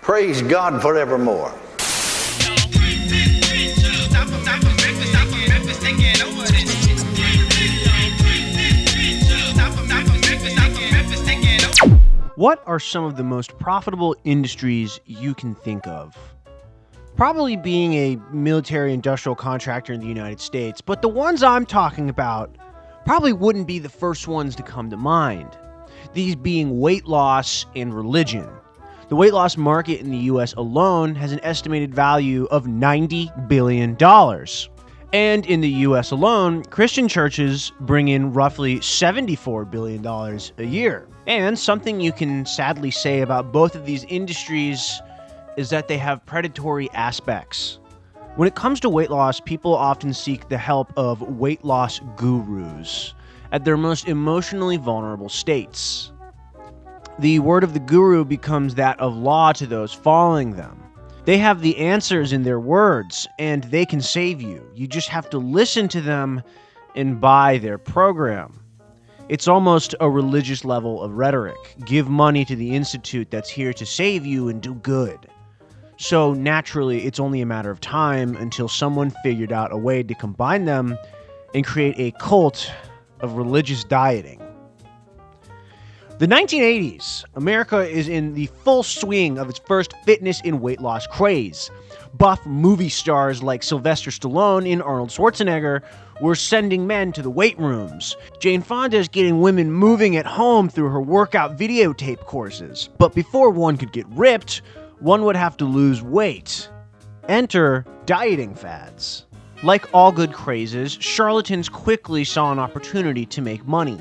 Praise God forevermore. What are some of the most profitable industries you can think of? Probably being a military industrial contractor in the United States, but the ones I'm talking about probably wouldn't be the first ones to come to mind. These being weight loss and religion. The weight loss market in the US alone has an estimated value of $90 billion. And in the US alone, Christian churches bring in roughly $74 billion a year. And something you can sadly say about both of these industries is that they have predatory aspects. When it comes to weight loss, people often seek the help of weight loss gurus at their most emotionally vulnerable states. The word of the guru becomes that of law to those following them. They have the answers in their words, and they can save you. You just have to listen to them and buy their program. It's almost a religious level of rhetoric. Give money to the institute that's here to save you and do good. So naturally, it's only a matter of time until someone figured out a way to combine them and create a cult of religious dieting. The 1980s, America is in the full swing of its first fitness and weight loss craze. Buff movie stars like Sylvester Stallone and Arnold Schwarzenegger were sending men to the weight rooms. Jane Fonda is getting women moving at home through her workout videotape courses. But before one could get ripped, one would have to lose weight. Enter dieting fads. Like all good crazes, charlatans quickly saw an opportunity to make money,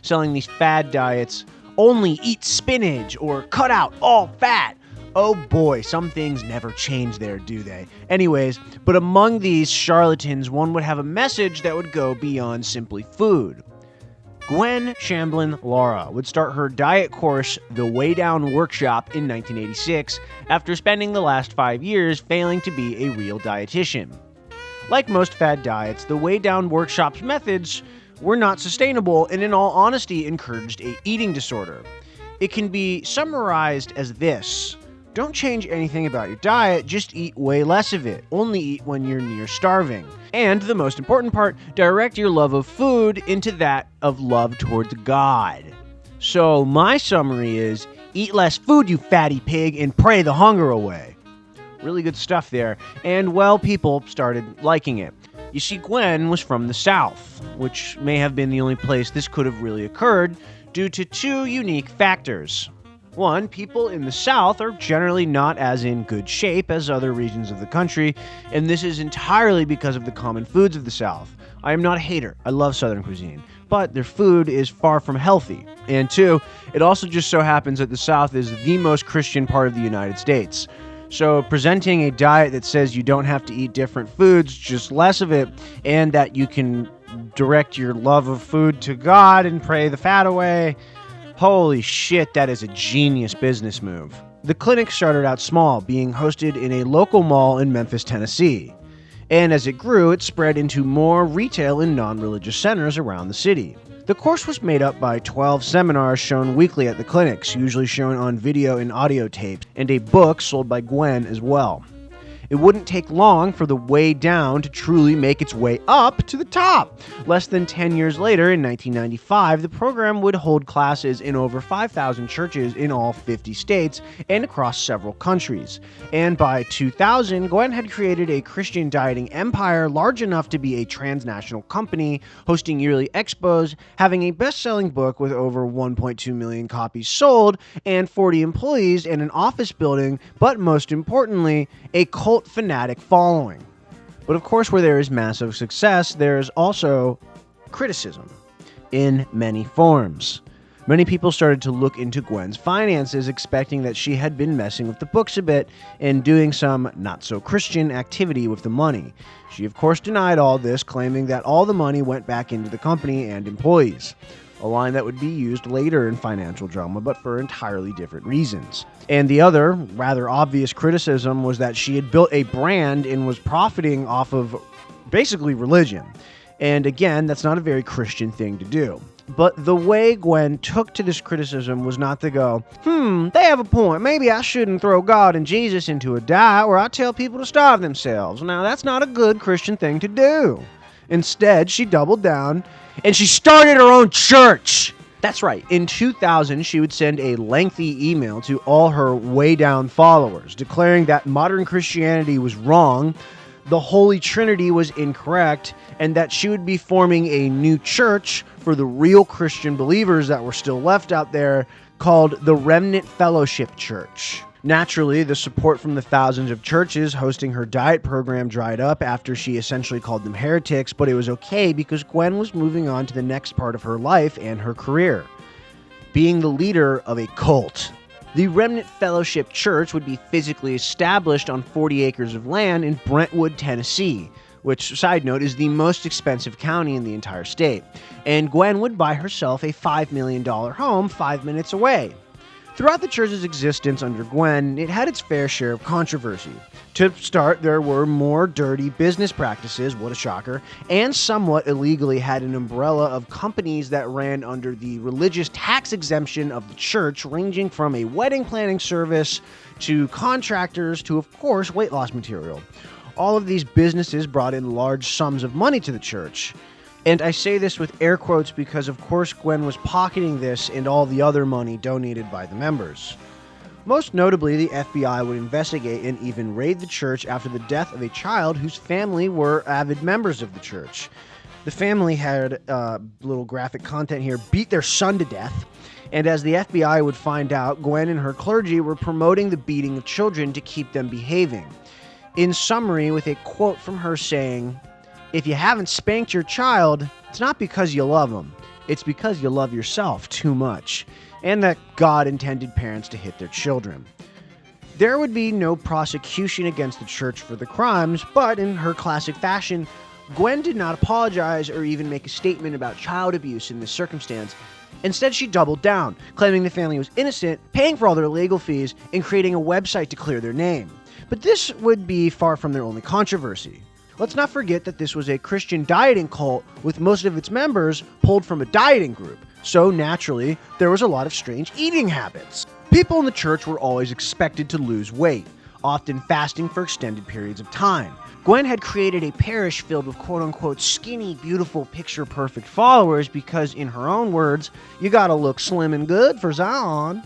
selling these fad diets. Only eat spinach or cut out all fat. Oh boy, some things never change there, do they? Anyways, but among these charlatans, one would have a message that would go beyond simply food. Gwen Shamblin Lara would start her diet course, The Way Down Workshop, in 1986, after spending the last 5 years failing to be a real dietitian. Like most fad diets, the Way Down Workshop's methods were not sustainable and in all honesty encouraged a eating disorder. It can be summarized as this: don't change anything about your diet, just eat way less of it. Only eat when you're near starving. And the most important part, direct your love of food into that of love towards God. So my summary is, eat less food, you fatty pig, and pray the hunger away. Really good stuff there. And well, people started liking it. You see, Gwen was from the South, which may have been the only place this could have really occurred due to two unique factors. One, people in the South are generally not as in good shape as other regions of the country, and this is entirely because of the common foods of the South. I am not a hater. I love Southern cuisine, but their food is far from healthy. And two, it also just so happens that the South is the most Christian part of the United States. So presenting a diet that says you don't have to eat different foods, just less of it, and that you can direct your love of food to God and pray the fat away, holy shit, that is a genius business move. The clinic started out small, being hosted in a local mall in Memphis, Tennessee. And as it grew, it spread into more retail and non-religious centers around the city. The course was made up by 12 seminars shown weekly at the clinics, usually shown on video and audio tapes, and a book sold by Gwen as well. It wouldn't take long for the way down to truly make its way up to the top. Less than 10 years later, in 1995, the program would hold classes in over 5,000 churches in all 50 states and across several countries. And by 2000, Gwen had created a Christian dieting empire large enough to be a transnational company, hosting yearly expos, having a best-selling book with over 1.2 million copies sold, and 40 employees and an office building, but most importantly, a cult fanatic following. But of course, where there is massive success, there is also criticism in many forms. Many people started to look into Gwen's finances, expecting that she had been messing with the books a bit and doing some not-so-Christian activity with the money. She, of course, denied all this, claiming that all the money went back into the company and employees. A line that would be used later in financial drama, but for entirely different reasons. And the other, rather obvious criticism was that she had built a brand and was profiting off of basically religion. And again, that's not a very Christian thing to do. But the way Gwen took to this criticism was not to go, they have a point. Maybe I shouldn't throw God and Jesus into a diet where I tell people to starve themselves. Now, that's not a good Christian thing to do. Instead, she doubled down and she started her own church. That's right. In 2000, she would send a lengthy email to all her way down followers, declaring that modern Christianity was wrong, the Holy Trinity was incorrect, and that she would be forming a new church for the real Christian believers that were still left out there, called the Remnant Fellowship Church. Naturally, the support from the thousands of churches hosting her diet program dried up after she essentially called them heretics, but it was okay because Gwen was moving on to the next part of her life and her career, being the leader of a cult. The Remnant Fellowship Church would be physically established on 40 acres of land in Brentwood, Tennessee, which, side note, is the most expensive county in the entire state. And Gwen would buy herself a $5 million home 5 minutes away. Throughout the church's existence under Gwen, it had its fair share of controversy. To start, there were more dirty business practices, what a shocker, and somewhat illegally had an umbrella of companies that ran under the religious tax exemption of the church, ranging from a wedding planning service to contractors to, of course, weight loss material. All of these businesses brought in large sums of money to the church. And I say this with air quotes because, of course, Gwen was pocketing this and all the other money donated by the members. Most notably, the FBI would investigate and even raid the church after the death of a child whose family were avid members of the church. The family had, little graphic content here, beat their son to death. And as the FBI would find out, Gwen and her clergy were promoting the beating of children to keep them behaving. In summary, with a quote from her saying, "If you haven't spanked your child, it's not because you love them. It's because you love yourself too much," and that God intended parents to hit their children. There would be no prosecution against the church for the crimes, but in her classic fashion, Gwen did not apologize or even make a statement about child abuse in this circumstance. Instead, she doubled down, claiming the family was innocent, paying for all their legal fees, and creating a website to clear their name. But this would be far from their only controversy. Let's not forget that this was a Christian dieting cult with most of its members pulled from a dieting group. So naturally, there was a lot of strange eating habits. People in the church were always expected to lose weight, often fasting for extended periods of time. Gwen had created a parish filled with quote-unquote skinny, beautiful, picture-perfect followers because, in her own words, you gotta look slim and good for Zion.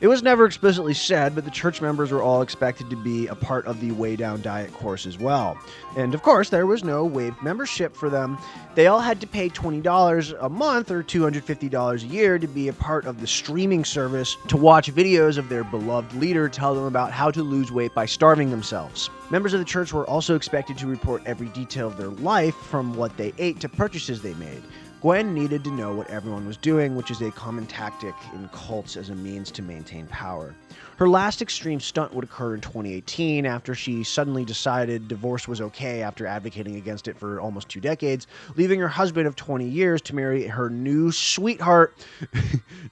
It was never explicitly said, but the church members were all expected to be a part of the Way Down diet course as well. And of course, there was no waived membership for them. They all had to pay $20 a month or $250 a year to be a part of the streaming service to watch videos of their beloved leader tell them about how to lose weight by starving themselves. Members of the church were also expected to report every detail of their life, from what they ate to purchases they made. Gwen needed to know what everyone was doing, which is a common tactic in cults as a means to maintain power. Her last extreme stunt would occur in 2018 after she suddenly decided divorce was okay after advocating against it for almost 2 decades, leaving her husband of 20 years to marry her new sweetheart,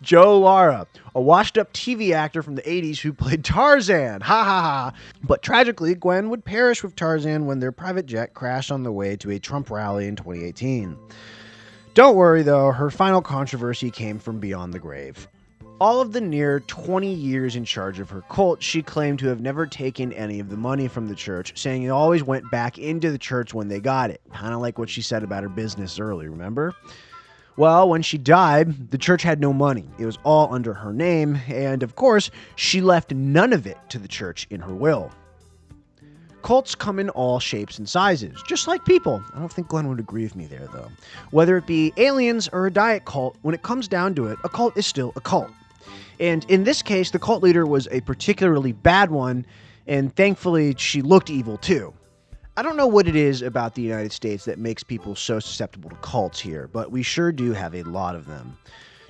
Joe Lara, a washed-up TV actor from the 80s who played Tarzan. Ha ha ha. But tragically, Gwen would perish with Tarzan when their private jet crashed on the way to a Trump rally in 2018. Don't worry, though, her final controversy came from beyond the grave. All of the near 20 years in charge of her cult, she claimed to have never taken any of the money from the church, saying it always went back into the church when they got it. Kind of like what she said about her business earlier, remember? Well, when she died, the church had no money. It was all under her name, and of course, she left none of it to the church in her will. Cults come in all shapes and sizes, just like people. I don't think Glenn would agree with me there, though. Whether it be aliens or a diet cult, when it comes down to it, a cult is still a cult. And in this case, the cult leader was a particularly bad one, and thankfully, she looked evil too. I don't know what it is about the United States that makes people so susceptible to cults here, but we sure do have a lot of them.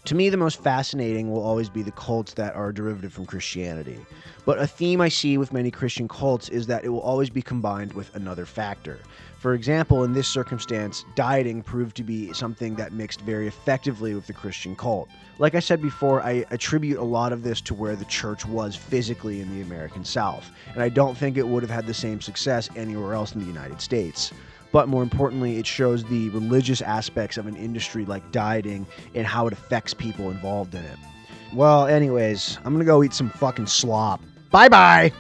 To me, the most fascinating will always be the cults that are derivative from Christianity. But a theme I see with many Christian cults is that it will always be combined with another factor. For example, in this circumstance, dieting proved to be something that mixed very effectively with the Christian cult. Like I said before, I attribute a lot of this to where the church was physically in the American South, and I don't think it would have had the same success anywhere else in the United States. but more importantly, it shows the religious aspects of an industry like dieting and how it affects people involved in it. Well, anyways, I'm gonna go eat some fucking slop. Bye-bye!